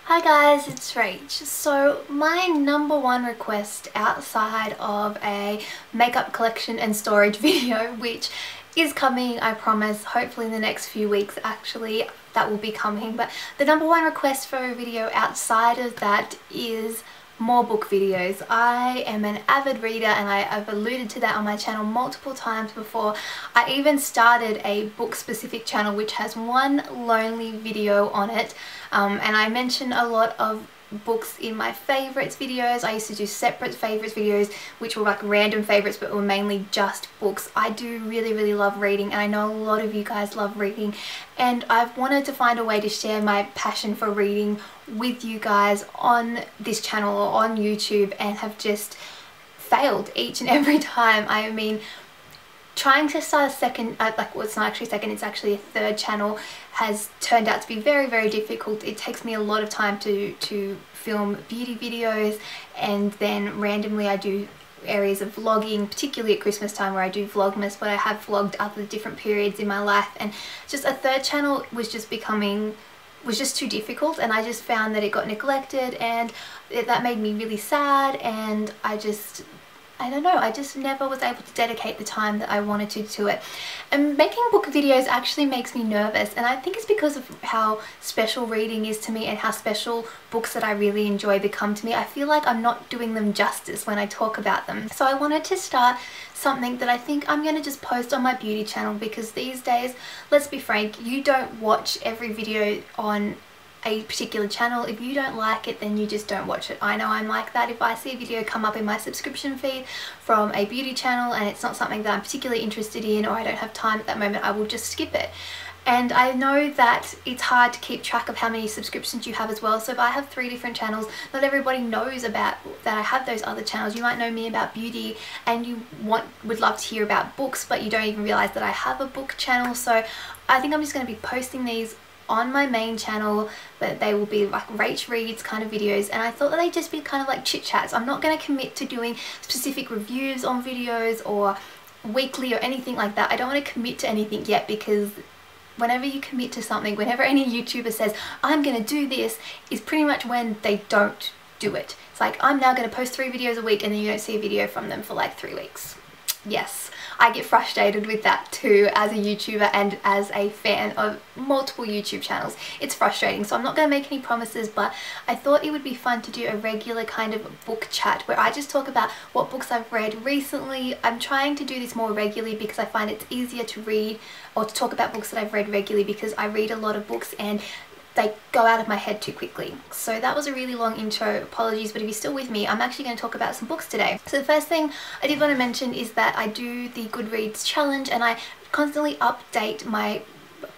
Hi guys, it's Rach. So my number one request outside of a makeup collection and storage video, which is coming, I promise, hopefully in the next few weeks actually, that will be coming, but the number one request for a video outside of that is more book videos. I am an avid reader and I've alluded to that on my channel multiple times before. I even started a book specific channel which has one lonely video on it, and I mention a lot of books in my favorites videos. I used to do separate favorites videos which were like random favorites but were mainly just books. I do really love reading, and I know a lot of you guys love reading, and I've wanted to find a way to share my passion for reading with you guys on this channel or on YouTube, and have just failed each and every time. I mean, trying to start a second, well, it's not actually a second, it's actually a third channel, has turned out to be very difficult. It takes me a lot of time to film beauty videos, and then randomly I do areas of vlogging, particularly at Christmas time where I do Vlogmas, but I have vlogged other different periods in my life, and just a third channel was just too difficult, and I just found that it got neglected, and that made me really sad, and I don't know, I just never was able to dedicate the time that I wanted to it. And making book videos actually makes me nervous, and I think it's because of how special reading is to me and how special books that I really enjoy become to me. I feel like I'm not doing them justice when I talk about them. So I wanted to start something that I think I'm going to just post on my beauty channel, because these days, let's be frank, you don't watch every video on a particular channel. If you don't like it, then you just don't watch it. I know I'm like that. If I see a video come up in my subscription feed from a beauty channel and it's not something that I'm particularly interested in, or I don't have time at that moment, I will just skip it. And I know that it's hard to keep track of how many subscriptions you have as well. So if I have 3 different channels, not everybody knows about that I have those other channels. You might know me about beauty and you would love to hear about books, but you don't even realize that I have a book channel. So I think I'm just going to be posting these on my main channel, but they will be like RachReads kind of videos, and I thought that they'd just be kind of like chit chats. I'm not going to commit to doing specific reviews on videos or weekly or anything like that. I don't want to commit to anything yet, because whenever you commit to something, whenever any YouTuber says I'm going to do this, is pretty much when they don't do it. It's like, I'm now going to post 3 videos a week, and then you don't see a video from them for like 3 weeks. Yes, I get frustrated with that too as a YouTuber and as a fan of multiple YouTube channels. It's frustrating, so I'm not going to make any promises, but I thought it would be fun to do a regular kind of book chat where I just talk about what books I've read recently. I'm trying to do this more regularly because I find it's easier to read or to talk about books that I've read regularly, because I read a lot of books and they go out of my head too quickly. So that was a really long intro, apologies, but if you're still with me, I'm actually going to talk about some books today. So the first thing I did want to mention is that I do the Goodreads challenge, and I constantly update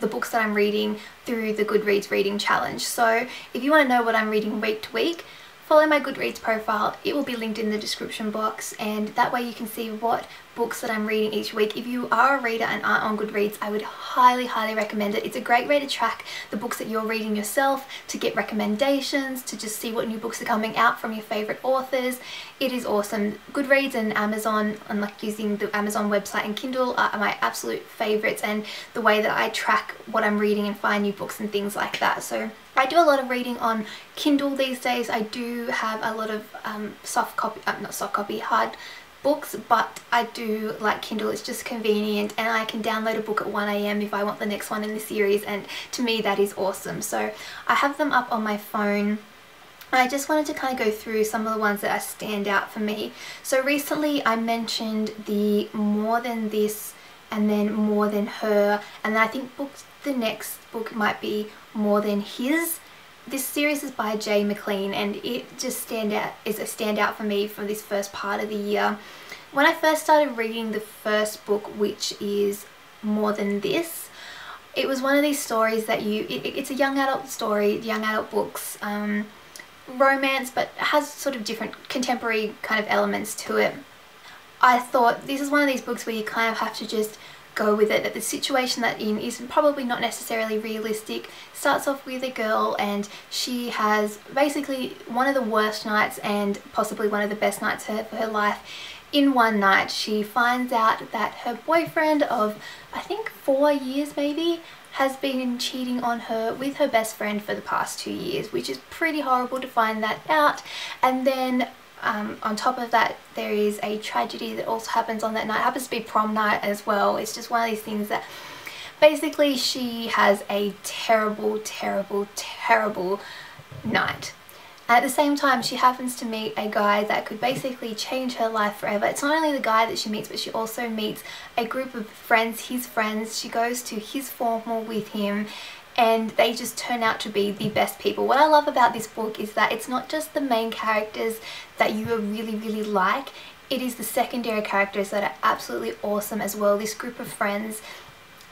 the books that I'm reading through the Goodreads reading challenge. So if you want to know what I'm reading week to week, follow my Goodreads profile. It will be linked in the description box, and that way you can see what books that I'm reading each week. If you are a reader and aren't on Goodreads, I would highly recommend it. It's a great way to track the books that you're reading yourself, to get recommendations, to just see what new books are coming out from your favorite authors. It is awesome. Goodreads and Amazon, and like using the Amazon website and Kindle, are my absolute favorites, and the way that I track what I'm reading and find new books and things like that. So I do a lot of reading on Kindle these days. I do have a lot of hard books, but I do like Kindle. It's just convenient, and I can download a book at 1 AM if I want the next one in the series, and to me that is awesome. So I have them up on my phone. I just wanted to kind of go through some of the ones that stand out for me. So recently I mentioned the More Than This and then More Than Her, and then I think the next book might be More Than His. This series is by McLean, and it just is a standout for me for this first part of the year. When I first started reading the first book, which is More Than This, it was one of these stories that it's a young adult story, young adult books, romance, but has sort of different contemporary kind of elements to it. I thought this is one of these books where you kind of have to just go with it, that the situation that in is probably not necessarily realistic. Starts off with a girl, and she has basically one of the worst nights and possibly one of the best nights for her life. In one night she finds out that her boyfriend of I think 4 years maybe has been cheating on her with her best friend for the past 2 years, which is pretty horrible to find that out. And then on top of that, there is a tragedy that also happens on that night. It happens to be prom night as well. It's just one of these things that basically she has a terrible, terrible, terrible night. At the same time, she happens to meet a guy that could basically change her life forever. It's not only the guy that she meets, but she also meets a group of friends, his friends. She goes to his formal with him, and they just turn out to be the best people. What I love about this book is that it's not just the main characters that you really, really like. It is the secondary characters that are absolutely awesome as well. This group of friends,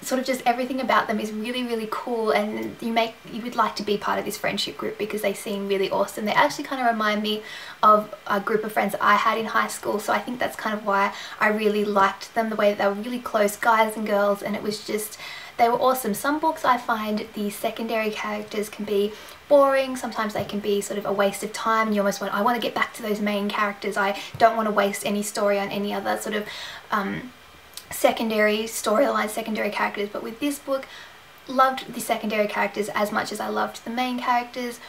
sort of just everything about them is really, really cool, and you would like to be part of this friendship group because they seem really awesome. They actually kind of remind me of a group of friends I had in high school, so I think that's kind of why I really liked them, the way that they were really close, guys and girls, and it was just, they were awesome. Some books I find the secondary characters can be boring, sometimes they can be sort of a waste of time, and you almost want, I want to get back to those main characters, I don't want to waste any story on any other sort of secondary storyline, secondary characters. But with this book, loved the secondary characters as much as I loved the main characters.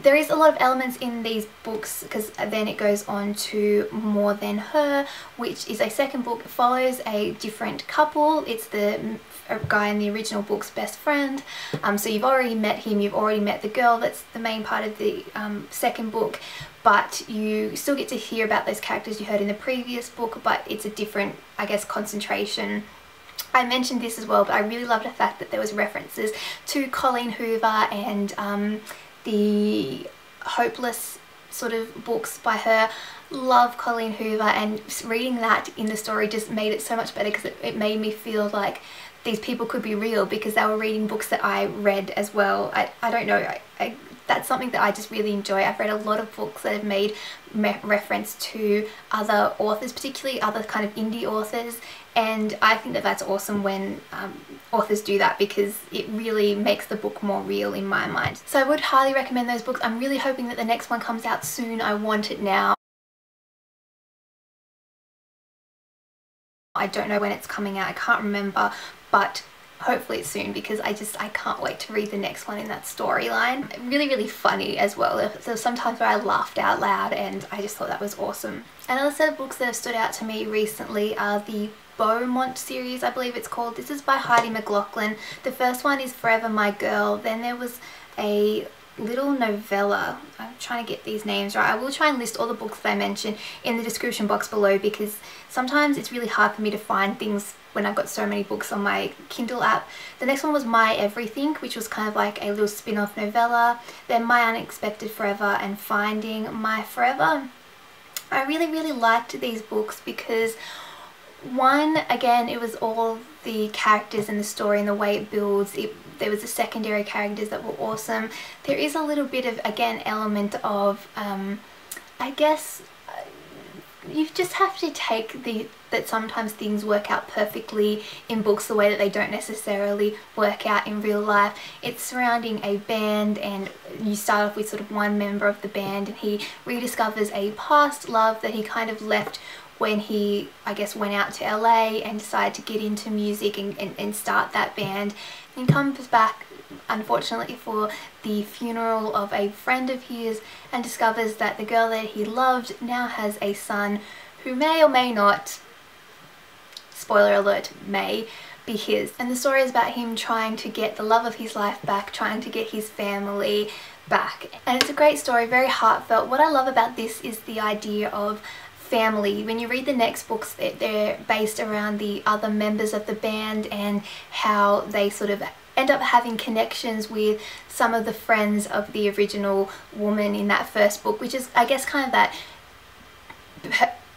There is a lot of elements in these books because then it goes on to More Than Her, which is a second book. It follows a different couple. It's the guy in the original book's best friend. So you've already met him, you've already met the girl that's the main part of the second book, but you still get to hear about those characters you heard in the previous book, but it's a different, I guess, concentration. I mentioned this as well, but I really loved the fact that there was references to Colleen Hoover and the Hopeless sort of books by her. Love Colleen Hoover, and reading that in the story just made it so much better because it made me feel like these people could be real because they were reading books that I read as well. I don't know, that's something that I just really enjoy. I've read a lot of books that have made reference to other authors, particularly other kind of indie authors, and I think that that's awesome when authors do that because it really makes the book more real in my mind. So I would highly recommend those books. I'm really hoping that the next one comes out soon. I want it now. I don't know when it's coming out, I can't remember, but hopefully it's soon because I can't wait to read the next one in that storyline. Really, really funny as well. There were some times where I laughed out loud and I just thought that was awesome. Another set of books that have stood out to me recently are the Beaumont series, I believe it's called. This is by Heidi McLaughlin. The first one is Forever My Girl. Then there was a little novella. I'm trying to get these names right. I will try and list all the books that I mention in the description box below because sometimes it's really hard for me to find things when I've got so many books on my Kindle app. The next one was My Everything, which was kind of like a little spin-off novella. Then My Unexpected Forever and Finding My Forever. I really, really liked these books because one, again, it was all the characters and the story and the way it builds. There was the secondary characters that were awesome. There is a little bit of, again, element of, I guess, you just have to take that sometimes things work out perfectly in books the way that they don't necessarily work out in real life. It's surrounding a band, and you start off with sort of one member of the band, and he rediscovers a past love that he kind of left when he, I guess, went out to LA and decided to get into music and start that band. He comes back, unfortunately, for the funeral of a friend of his and discovers that the girl that he loved now has a son who may or may not, spoiler alert, may be his. And the story is about him trying to get the love of his life back, trying to get his family back. And it's a great story, very heartfelt. What I love about this is the idea of family. When you read the next books, they're based around the other members of the band and how they sort of end up having connections with some of the friends of the original woman in that first book, which is, I guess, kind of that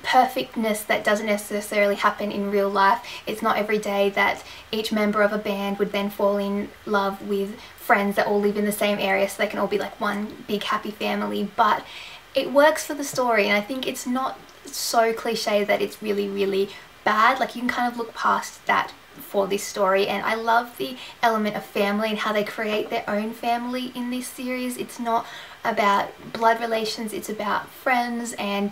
perfectness that doesn't necessarily happen in real life. It's not every day that each member of a band would then fall in love with friends that all live in the same area so they can all be like one big happy family, but it works for the story, and I think it's not so cliche that it's really, really bad. Like, you can kind of look past that for this story, and I love the element of family and how they create their own family in this series. It's not about blood relations, it's about friends, and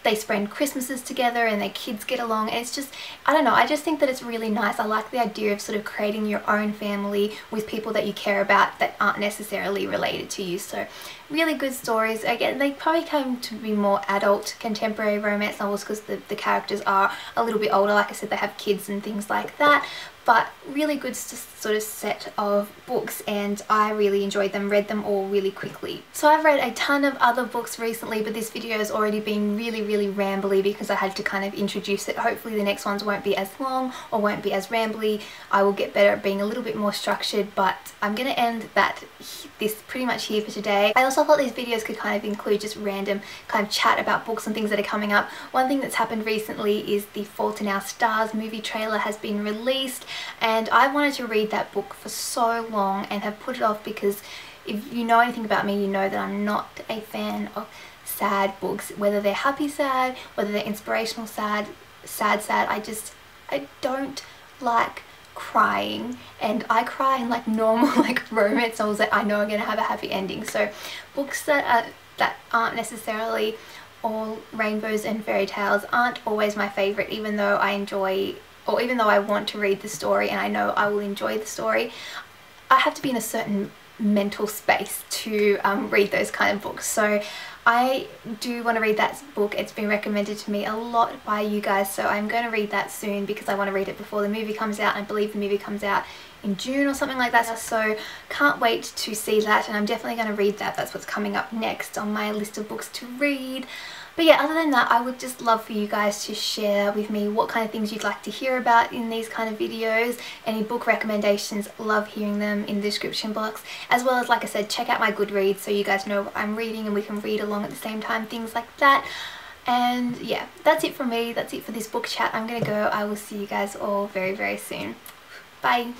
they spend Christmases together and their kids get along, and it's just, I don't know, I just think that it's really nice. I like the idea of sort of creating your own family with people that you care about that aren't necessarily related to you. So really good stories. Again, they probably come to be more adult contemporary romance novels because the characters are a little bit older. Like I said, they have kids and things like that, but really good sort of set of books, and I really enjoyed them, read them all really quickly. So I've read a ton of other books recently, but this video has already been really rambly because I had to kind of introduce it. Hopefully the next ones won't be as long or won't be as rambly. I will get better at being a little bit more structured, but I'm going to end this pretty much here for today. I also thought these videos could kind of include just random kind of chat about books and things that are coming up. One thing that's happened recently is the Fault in Our Stars movie trailer has been released, and I wanted to read that book for so long and have put it off because if you know anything about me, you know that I'm not a fan of sad books, whether they're happy sad, whether they're inspirational sad. I don't like crying, and I cry in like normal like romance novels that I know are going to have a happy ending. So books that aren't necessarily all rainbows and fairy tales aren't always my favourite, even though I enjoy, or even though I want to read the story and I know I will enjoy the story. I have to be in a certain mental space to read those kind of books. So I do want to read that book. It's been recommended to me a lot by you guys, so I'm going to read that soon because I want to read it before the movie comes out. I believe the movie comes out in June or something like that, so can't wait to see that, and I'm definitely going to read that. That's what's coming up next on my list of books to read. But yeah, other than that, I would just love for you guys to share with me what kind of things you'd like to hear about in these kind of videos. Any book recommendations, love hearing them in the description box. As well as, like I said, check out my Goodreads so you guys know what I'm reading and we can read along at the same time, things like that. And yeah, that's it from me. That's it for this book chat. I'm gonna go. I will see you guys all very soon. Bye.